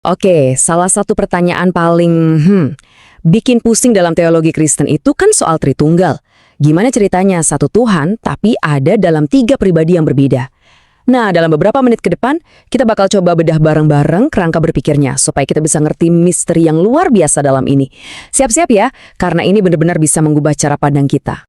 Oke, salah satu pertanyaan paling bikin pusing dalam teologi Kristen itu kan soal Tritunggal. Gimana ceritanya satu Tuhan tapi ada dalam tiga pribadi yang berbeda? Nah, dalam beberapa menit ke depan, kita bakal coba bedah bareng-bareng kerangka berpikirnya supaya kita bisa ngerti misteri yang luar biasa dalam ini. Siap-siap ya, karena ini benar-benar bisa mengubah cara pandang kita.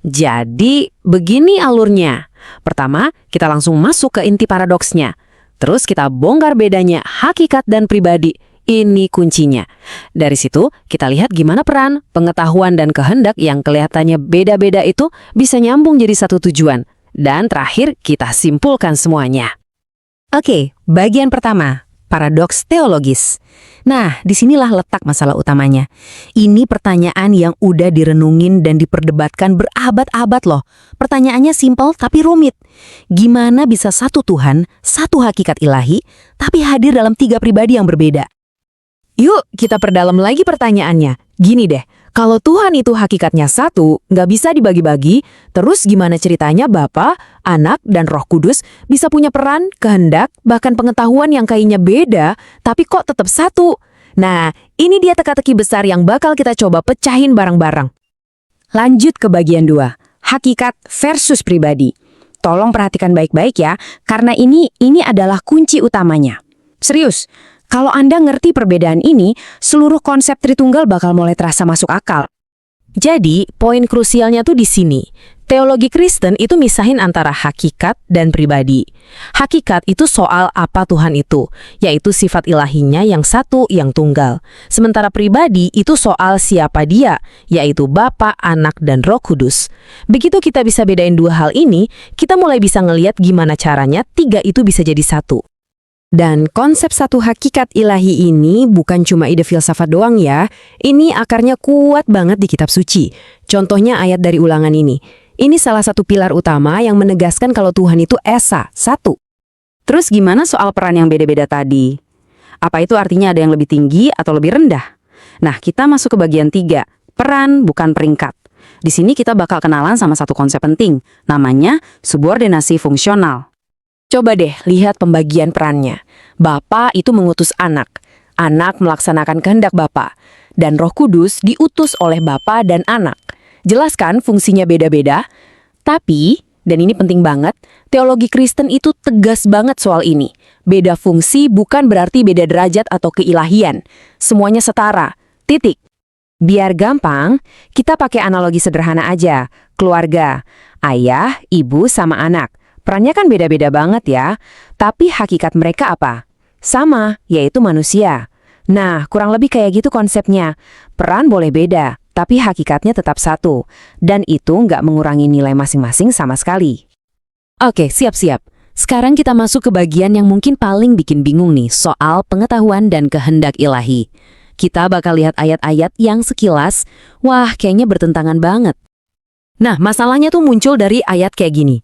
Jadi, begini alurnya. Pertama, kita langsung masuk ke inti paradoksnya. Terus kita bongkar bedanya hakikat dan pribadi. Ini kuncinya. Dari situ, kita lihat gimana peran, pengetahuan, dan kehendak yang kelihatannya beda-beda itu bisa nyambung jadi satu tujuan. Dan terakhir, kita simpulkan semuanya. Oke, bagian pertama, paradoks teologis. Nah, disinilah letak masalah utamanya. Ini pertanyaan yang udah direnungin dan diperdebatkan berabad-abad loh. Pertanyaannya simpel tapi rumit. Gimana bisa satu Tuhan, satu hakikat ilahi, tapi hadir dalam tiga pribadi yang berbeda? Yuk, kita perdalam lagi pertanyaannya. Gini deh, kalau Tuhan itu hakikatnya satu, nggak bisa dibagi-bagi, terus gimana ceritanya Bapa, Anak, dan Roh Kudus bisa punya peran, kehendak, bahkan pengetahuan yang kayaknya beda, tapi kok tetap satu? Nah, ini dia teka-teki besar yang bakal kita coba pecahin bareng-bareng. Lanjut ke bagian 2, hakikat versus pribadi. Tolong perhatikan baik-baik ya, karena ini adalah kunci utamanya. Serius. Kalau Anda ngerti perbedaan ini, seluruh konsep Tritunggal bakal mulai terasa masuk akal. Jadi, poin krusialnya tuh di sini. Teologi Kristen itu misahin antara hakikat dan pribadi. Hakikat itu soal apa Tuhan itu, yaitu sifat ilahinya yang satu, yang tunggal. Sementara pribadi itu soal siapa dia, yaitu Bapa, Anak, dan Roh Kudus. Begitu kita bisa bedain dua hal ini, kita mulai bisa ngeliat gimana caranya tiga itu bisa jadi satu. Dan konsep satu hakikat ilahi ini bukan cuma ide filsafat doang ya. Ini akarnya kuat banget di kitab suci. Contohnya ayat dari Ulangan ini. Ini salah satu pilar utama yang menegaskan kalau Tuhan itu esa, satu. Terus gimana soal peran yang beda-beda tadi? Apa itu artinya ada yang lebih tinggi atau lebih rendah? Nah, kita masuk ke bagian 3, peran bukan peringkat. Di sini kita bakal kenalan sama satu konsep penting, namanya subordinasi fungsional. Coba deh lihat pembagian perannya. Bapa itu mengutus anak. Anak melaksanakan kehendak Bapa. Dan Roh Kudus diutus oleh Bapa dan anak. Jelas kan fungsinya beda-beda? Tapi, dan ini penting banget, teologi Kristen itu tegas banget soal ini. Beda fungsi bukan berarti beda derajat atau keilahian. Semuanya setara. Titik. Biar gampang, kita pakai analogi sederhana aja. Keluarga. Ayah, ibu, sama anak. Perannya kan beda-beda banget ya, tapi hakikat mereka apa? Sama, yaitu manusia. Nah, kurang lebih kayak gitu konsepnya. Peran boleh beda, tapi hakikatnya tetap satu. Dan itu nggak mengurangi nilai masing-masing sama sekali. Oke, siap-siap. Sekarang kita masuk ke bagian yang mungkin paling bikin bingung nih, soal pengetahuan dan kehendak ilahi. Kita bakal lihat ayat-ayat yang sekilas, wah kayaknya bertentangan banget. Nah, masalahnya tuh muncul dari ayat kayak gini.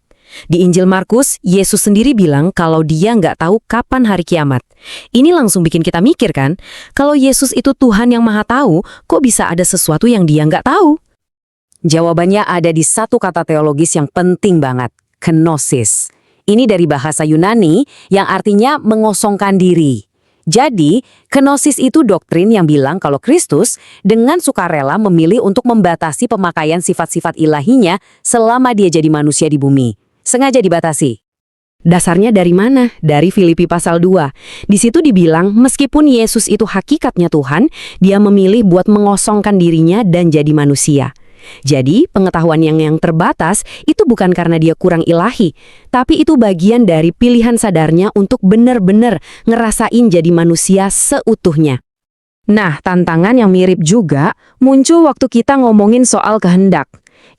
Di Injil Markus, Yesus sendiri bilang kalau dia nggak tahu kapan hari kiamat. Ini langsung bikin kita mikir kan, kalau Yesus itu Tuhan yang maha tahu, kok bisa ada sesuatu yang dia nggak tahu? Jawabannya ada di satu kata teologis yang penting banget, kenosis. Ini dari bahasa Yunani yang artinya mengosongkan diri. Jadi, kenosis itu doktrin yang bilang kalau Kristus dengan sukarela memilih untuk membatasi pemakaian sifat-sifat ilahinya selama dia jadi manusia di bumi. Sengaja dibatasi. Dasarnya dari mana? Dari Filipi pasal 2. Di situ dibilang, meskipun Yesus itu hakikatnya Tuhan, dia memilih buat mengosongkan dirinya dan jadi manusia. Jadi, pengetahuan yang terbatas itu bukan karena dia kurang ilahi, tapi itu bagian dari pilihan sadarnya untuk benar-benar ngerasain jadi manusia seutuhnya. Nah, tantangan yang mirip juga muncul waktu kita ngomongin soal kehendak.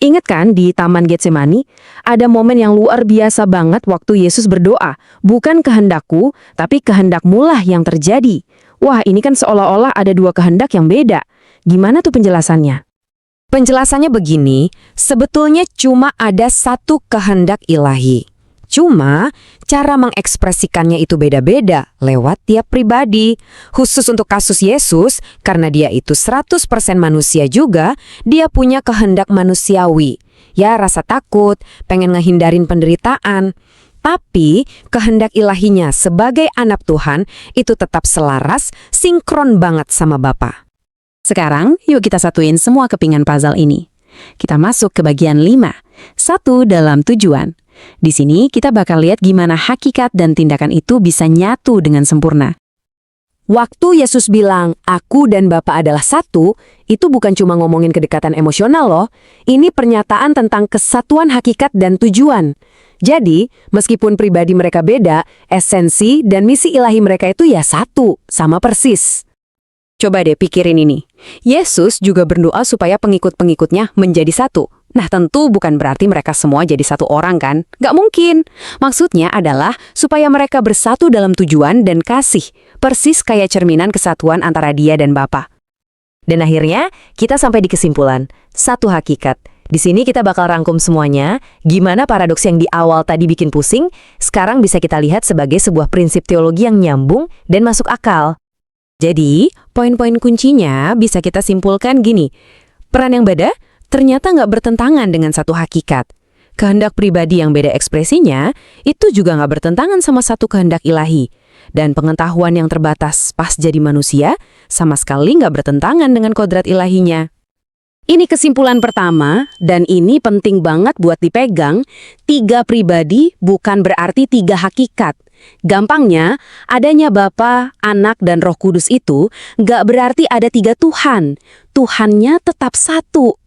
Ingat kan di Taman Getsemani, ada momen yang luar biasa banget waktu Yesus berdoa, bukan kehendakku, tapi kehendakmu lah yang terjadi. Wah, ini kan seolah-olah ada dua kehendak yang beda. Gimana tuh penjelasannya? Penjelasannya begini, sebetulnya cuma ada satu kehendak ilahi. Cuma, cara mengekspresikannya itu beda-beda lewat tiap pribadi. Khusus untuk kasus Yesus, karena dia itu 100% manusia juga, dia punya kehendak manusiawi. Ya, rasa takut, pengen ngehindarin penderitaan. Tapi kehendak ilahinya sebagai anak Tuhan itu tetap selaras, sinkron banget sama Bapa. Sekarang, yuk kita satuin semua kepingan puzzle ini. Kita masuk ke bagian 5, 1 dalam tujuan. Di sini kita bakal lihat gimana hakikat dan tindakan itu bisa nyatu dengan sempurna. Waktu Yesus bilang, aku dan Bapa adalah satu, itu bukan cuma ngomongin kedekatan emosional loh. Ini pernyataan tentang kesatuan hakikat dan tujuan. Jadi, meskipun pribadi mereka beda, esensi dan misi ilahi mereka itu ya satu, sama persis. Coba deh pikirin ini. Yesus juga berdoa supaya pengikut-pengikutnya menjadi satu. Nah, tentu bukan berarti mereka semua jadi satu orang kan? Nggak mungkin. Maksudnya adalah supaya mereka bersatu dalam tujuan dan kasih. Persis kayak cerminan kesatuan antara Dia dan Bapa. Dan akhirnya, kita sampai di kesimpulan. Satu hakikat. Di sini kita bakal rangkum semuanya, gimana paradoks yang di awal tadi bikin pusing, sekarang bisa kita lihat sebagai sebuah prinsip teologi yang nyambung dan masuk akal. Jadi, poin-poin kuncinya bisa kita simpulkan gini. Peran yang beda ternyata nggak bertentangan dengan satu hakikat. Kehendak pribadi yang beda ekspresinya, itu juga nggak bertentangan sama satu kehendak ilahi. Dan pengetahuan yang terbatas pas jadi manusia, sama sekali nggak bertentangan dengan kodrat ilahinya. Ini kesimpulan pertama, dan ini penting banget buat dipegang, 3 pribadi bukan berarti 3 hakikat. Gampangnya, adanya Bapa, Anak, dan Roh Kudus itu nggak berarti ada 3 Tuhan. Tuhannya tetap satu.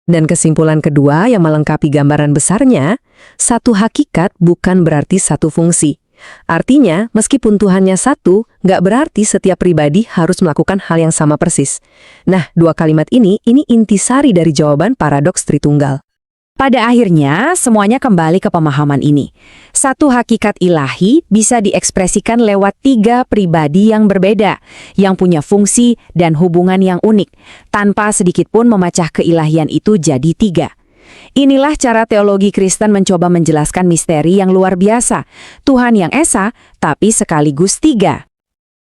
Dan kesimpulan kedua yang melengkapi gambaran besarnya, satu hakikat bukan berarti satu fungsi. Artinya, meskipun Tuhannya satu, nggak berarti setiap pribadi harus melakukan hal yang sama persis. Nah, 2 kalimat ini intisari dari jawaban paradoks Tritunggal. Pada akhirnya, semuanya kembali ke pemahaman ini. Satu hakikat ilahi bisa diekspresikan lewat 3 pribadi yang berbeda, yang punya fungsi dan hubungan yang unik, tanpa sedikit pun memecah keilahian itu jadi 3. Inilah cara teologi Kristen mencoba menjelaskan misteri yang luar biasa. Tuhan yang esa, tapi sekaligus 3.